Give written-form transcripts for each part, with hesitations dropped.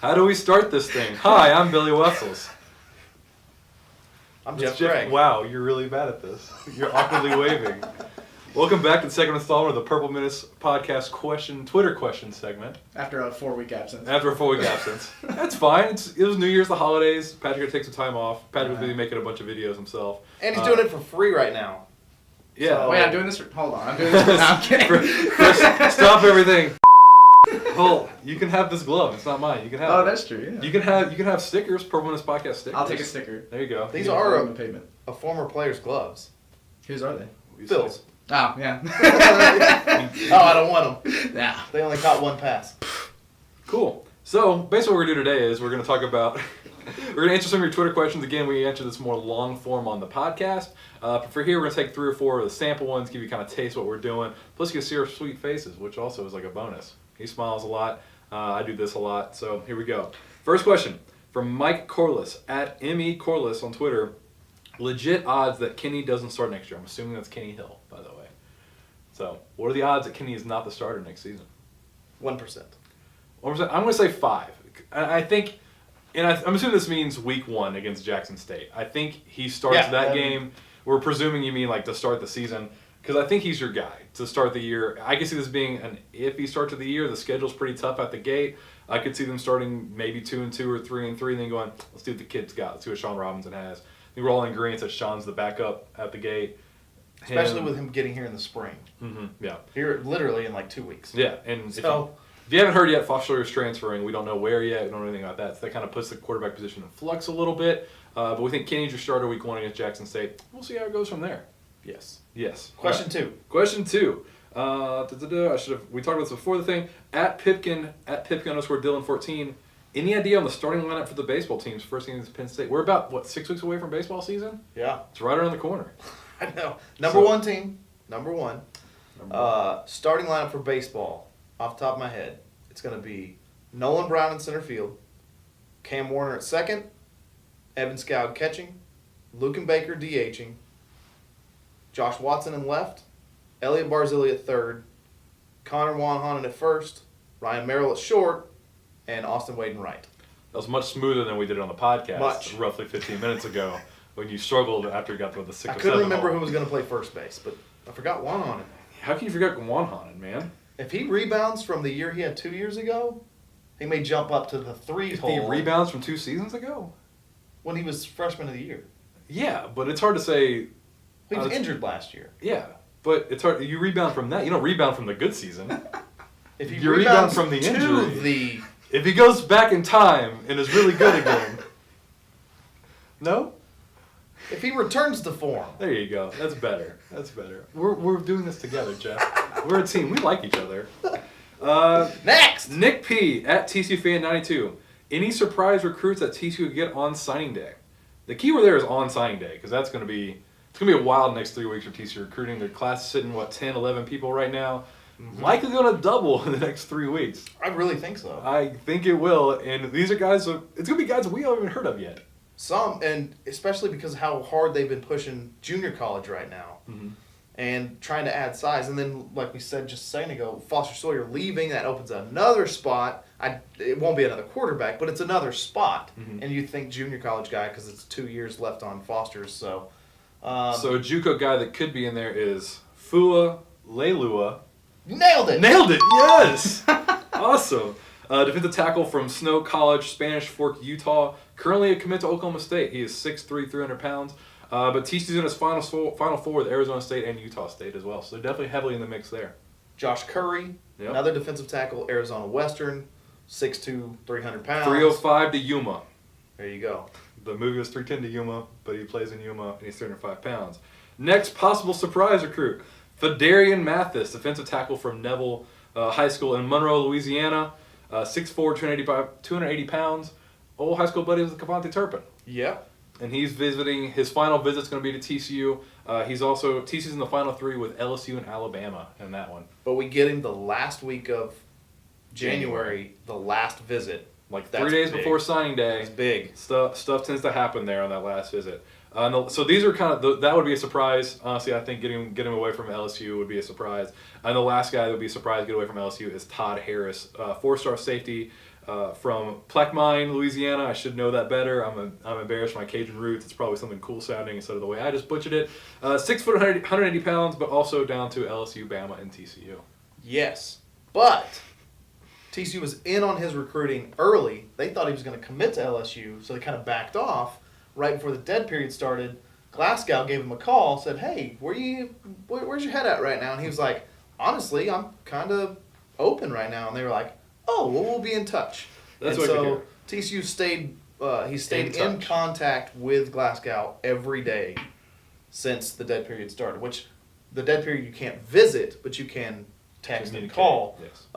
How do we start this thing? Hi, I'm Billy Wessels. I'm Geoff. Wow, you're really bad at this. You're awkwardly waving. Welcome back to the second installment of the Purple Menace Podcast Twitter question segment. After a 4-week absence. That's fine. It was New Year's, the holidays. Patrick had to take some time off. Patrick was busy making a bunch of videos himself. And he's doing it for free right now. Yeah. So, wait, I'm doing this for... Hold on. I'm doing this for... No, I'm kidding. Chris, stop everything. Well, you can have this glove. It's not mine. You can have. Oh, that's true. Yeah. You can have stickers. Purple Menace Podcast stickers. I'll take a sticker. There you go. These are a former player's gloves. Whose are they? Phil's. Oh, yeah. Oh, I don't want them. Nah. They only caught one pass. Cool. So, basically what we're going to do today is we're going to talk about... we're going to answer some of your Twitter questions. Again, we answer this more long form on the podcast. For here, we're going to take 3 or 4 of the sample ones, give you kind of taste what we're doing. Plus, you can see our sweet faces, which also is like a bonus. He smiles a lot. I do this a lot. So, here we go. First question from Mike Corliss at ME Corliss on Twitter. Legit odds that Kenny doesn't start next year. I'm assuming that's Kenny Hill, by the way. So, what are the odds that Kenny is not the starter next season? 1%. 1%. I'm going to say 5. I think, and I'm assuming this means week 1 against Jackson State. I think he starts that game. We're presuming you mean like to start the season, because I think he's your guy to start the year. I can see this being an iffy start to the year. The schedule's pretty tough at the gate. I could see them starting maybe 2-2 or 3-3, and then going, let's see what the kid's got. Let's see what Sean Robinson has. I think we're all in agreement that Sean's the backup at the gate. Especially with him getting here in the spring. Mm-hmm, yeah. Here, literally in like 2 weeks. Yeah, and so, if you haven't heard yet, Foster's transferring. We don't know where yet. We don't know anything about that. So that kind of puts the quarterback position in flux a little bit. But we think Kenny's your starter week 1 against Jackson State. We'll see how it goes from there. Yes. Question 2. We talked about this before the thing. At Pipkin _ Dylan 14. Any idea on the starting lineup for the baseball teams first game against Penn State? We're about 6 weeks away from baseball season. Yeah. It's right around the corner. I know. Number one team. Starting lineup for baseball. Off the top of my head, it's going to be Nolan Brown in center field, Cam Warner at second, Evan Scoud catching, Luken Baker DHing, Josh Watson in left, Elliot Barzilli at third, Connor Wanhanen at first, Ryan Merrill at short, and Austin Wade in right. That was much smoother than we did on the podcast Much. roughly 15 minutes ago when you struggled after you got to the 6 or 7 I couldn't remember hole. who was going to play first base, but I forgot Wanhanen. How can you forget Wanhanen, man? If he rebounds from the year he had 2 years ago, he may jump up to the 3 hole. If he rebounds from 2 seasons ago? When he was freshman of the year. Yeah, but it's hard to say. He was injured last year. Yeah, but it's hard. You rebound from that. You don't rebound from the good season. If you rebound from the injury. If he goes back in time and is really good again. No? If he returns to form. There you go. That's better. We're doing this together, Geoff. We're a team. We like each other. Next! Nick P. at TCUFan92. Any surprise recruits that TCU could get on signing day? The key word there is on signing day, because it's going to be a wild next 3 weeks for TCU recruiting. Their class is sitting, 10, 11 people right now. Mm-hmm. Likely going to double in the next 3 weeks. I really think so. I think it will, and these are guys, it's going to be guys we haven't even heard of yet. Some, and especially because of how hard they've been pushing junior college right now. Mm-hmm. And trying to add size. And then, like we said just a second ago, Foster Sawyer leaving, that opens another spot. It won't be another quarterback, but it's another spot. Mm-hmm. And you think junior college guy because it's 2 years left on Foster's. So a JUCO guy that could be in there is Fua Leilua. Nailed it! Yes! Awesome. Defensive tackle from Snow College, Spanish Fork, Utah. Currently a commit to Oklahoma State. He is 6'3", 300 pounds. But TCU's in his final four with Arizona State and Utah State as well. So they're definitely heavily in the mix there. Josh Curry, another defensive tackle, Arizona Western, 6'2", 300 pounds. 305 to Yuma. There you go. The movie was 310 to Yuma, but he plays in Yuma and he's 305 pounds. Next possible surprise recruit, Fedarian Mathis, defensive tackle from Neville High School in Monroe, Louisiana. 6'4", 280 pounds. Old high school buddy with Cavante Turpin. Yep. And he's visiting, his final visit's going to be to TCU. TCU's in the final 3 with LSU and Alabama in that one. But we get him the last week of January, the last visit. Like 3 days before signing day. That's big. Stuff tends to happen there on that last visit. So these are kind of, that would be a surprise. Honestly, I think getting him away from LSU would be a surprise. And the last guy that would be a surprise to get away from LSU is Todd Harris, 4-star safety From Plaquemine, Louisiana. I should know that better. I'm embarrassed for my Cajun roots. It's probably something cool sounding instead of the way I just butchered it. 6 foot, 180 pounds, but also down to LSU, Bama, and TCU. Yes, but TCU was in on his recruiting early. They thought he was going to commit to LSU, so they kind of backed off right before the dead period started. Glasgow gave him a call, said, "Hey, where's your head at right now?" And he was like, "Honestly, I'm kind of open right now." And they were like, "Oh, well, we'll be in touch." That's and what so TCU stayed. He stayed in contact with Glasgow every day since the dead period started. Which the dead period you can't visit, but you can text and call. Yes.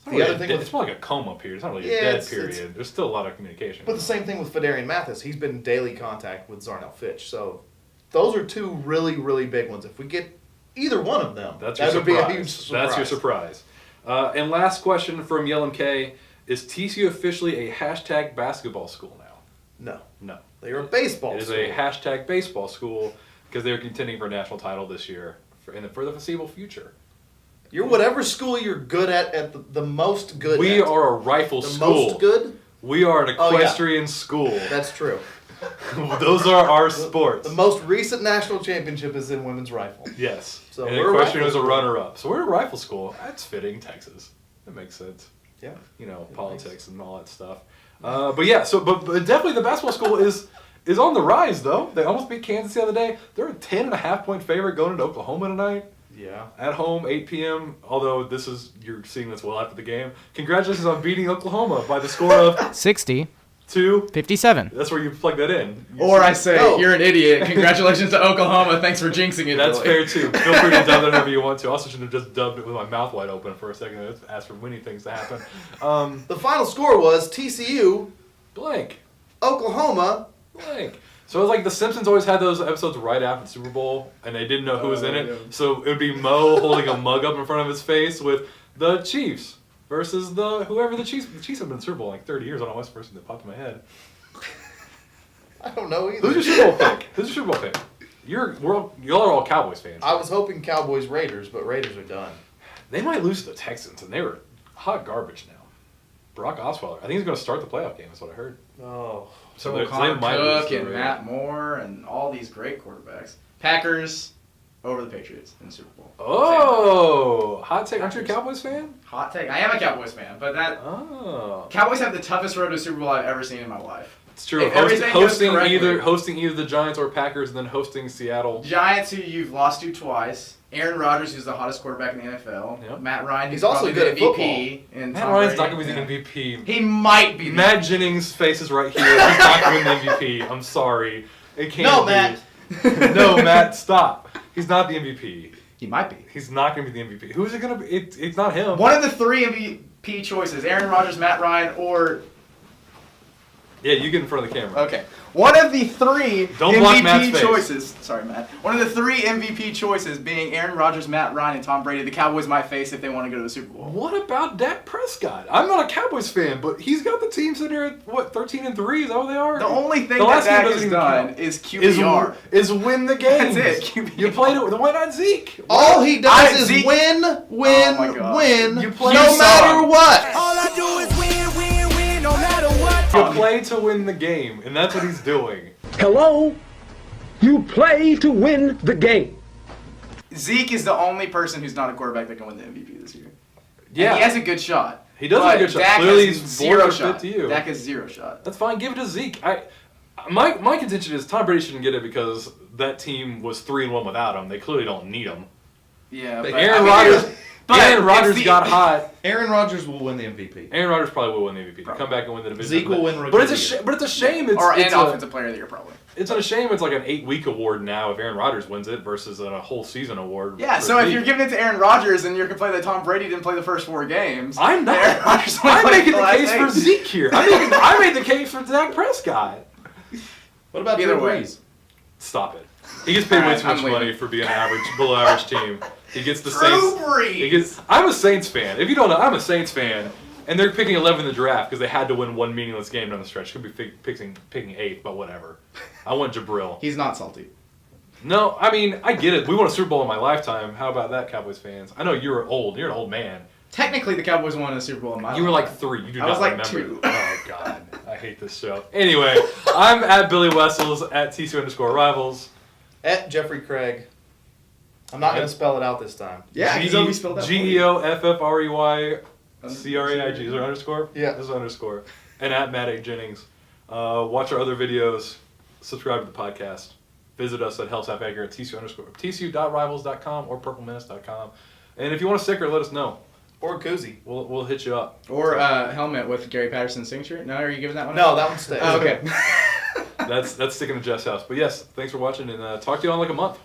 It's more like a coma period. It's not really a dead period. There's still a lot of communication. But the same thing with Fedarian Mathis. He's been in daily contact with Zarnell Fitch. So those are two really, really big ones. If we get either one of them, that would be a huge surprise. That's your surprise. And last question from Yellum K. Is TCU officially a hashtag basketball school now? No. They are a baseball school. It is a hashtag baseball school because they're contending for a national title this year for the foreseeable future. You're whatever school you're good at the most good We are a rifle school. The most good? We are an equestrian school. That's true. Those are our sports. The most recent national championship is in women's rifle. Yes. So and we're equestrian a was a rifle runner-up. So we're a rifle school. That's fitting, Texas. That makes sense. Yeah. Politics and all that stuff. But definitely the basketball school is on the rise, though. They almost beat Kansas the other day. They're a 10.5-point favorite going into Oklahoma tonight. Yeah. At home, 8 p.m. Although you're seeing this well after the game. Congratulations on beating Oklahoma by the score of 60 to 57. That's where you plug that in. I say, you're an idiot. Congratulations to Oklahoma. Thanks for jinxing it. That's Billy. fair too. Feel free to dub that whenever you want to. I also should have just dubbed it with my mouth wide open for a second. I asked for many things to happen. The final score was TCU, Blank. Oklahoma, Blank. So it was like The Simpsons always had those episodes right after the Super Bowl, and they didn't know who was in it. Yeah. So it would be Mo holding a mug up in front of his face with the Chiefs versus whoever the Chiefs. The Chiefs have been in the Super Bowl in like 30 years. I don't know what's the first thing that popped in my head. I don't know either. Who's your Super Bowl pick? Who's your Super Bowl pick? Y'all are all Cowboys fans. I was hoping Cowboys Raiders, but Raiders are done. They might lose to the Texans, and they were hot garbage now. Brock Osweiler, I think he's going to start the playoff game. Is what I heard. Oh. So they Connor might lose Cook to the and Raiders. Matt Moore and all these great quarterbacks. Packers over the Patriots in the Super Bowl. Oh, hot take. Aren't you a Cowboys fan? Hot take. I am a Cowboys fan, but Oh. Cowboys have the toughest road to a Super Bowl I've ever seen in my life. It's true. If everything goes correctly. Hosting either the Giants or Packers, and then hosting Seattle. Giants, who you've lost to twice. Aaron Rodgers, who's the hottest quarterback in the NFL. Yep. Matt Ryan, who's He's also probably good the at MVP. And Matt Tom Ryan's not Brady. going to be the MVP. He might be. Matt Jennings' face is right here. He's not going to win the MVP. I'm sorry. It can't No, be. Matt. No, Matt, stop. He's not the MVP. He might be. He's not going to be the MVP. Who's it going to be? It's not him. One of the three MVP choices: Aaron Rodgers, Matt Ryan, or Yeah, you get in front of the camera. okay. One of the three Don't block Matt's MVP face. choices. Sorry, Matt. One of the three MVP choices being Aaron Rodgers, Matt Ryan, and Tom Brady. The Cowboys might face if they want to go to the Super Bowl. What about Dak Prescott? I'm not a Cowboys fan, but he's got the team sitting here at, 13-3? Is that what they are? The only thing The that last game Dak doesn't has even done count. is QBR. Is win the game. That's it, QBR. You played it. Why not Zeke? All he does is Zeke- win, Oh my God. win, You play no song. matter what. All I do is win, win, win, no matter what. You play to win the game, and that's what he's doing. Hello? You play to win the game. Zeke is the only person who's not a quarterback that can win the MVP this year. Yeah, And he has a good shot. He does have But a good shot. Dak Clearly has he's zero born fit shot. to you. Dak has zero shot. That's fine. Give it to Zeke. My contention is Tom Brady shouldn't get it because that team was 3-1 without him. They clearly don't need him. Yeah, But but Aaron I mean, Rodgers. Aaron Rodgers got hot. Aaron Rodgers will win the MVP. Aaron Rodgers probably will win the MVP. Probably. Come back and win the division. Zeke will win Rookie But of the it's Year. a shame. It's and a, offensive player of the year probably. It's a shame. It's like an 8-week award now if Aaron Rodgers wins it versus a whole season award. Yeah, for so if Zeke. you're giving it to Aaron Rodgers and you're complaining that Tom Brady didn't play the first 4 games, I'm not. Aaron Rodgers only I'm played making the last case for 8. Zeke here. I made the case for Dak Prescott. What about Either Drew way. Brees? Stop it. He gets paid way Alright, too much I'm leaving. money for being an below average team. He gets the Drew Saints. Brees! I'm a Saints fan. If you don't know, I'm a Saints fan. And they're picking 11 in the draft because they had to win one meaningless game down the stretch. Could be picking 8th, but whatever. I want Jabril. He's not salty. No, I mean, I get it. We won a Super Bowl in my lifetime. How about that, Cowboys fans? I know you're old. You're an old man. Technically, the Cowboys won the Super Bowl in my You were like lifetime. 3. You do I not was like remember. 2. Oh, God. I hate this show. Anyway, I'm at Billy Wessels, at TC_Rivals. At Jeffrey Craig. I'm not going to spell it out this time. Yeah, he's always spelled out. GeoffFreyCraig. Is there underscore? Yeah. There's an underscore. And at Matt A. Jennings. Watch our other videos. Subscribe to the podcast. Visit us at Helps Half Acre at tcu.rivals.com or purplemenace.com. And if you want a sticker, let us know. Or a koozie. We'll hit you up. Or a helmet with Gary Patterson's signature. No, are you giving that one? No, that one stays. Oh, okay. That's sticking to Jeff's house. But yes, thanks for watching, and talk to you all in like a month.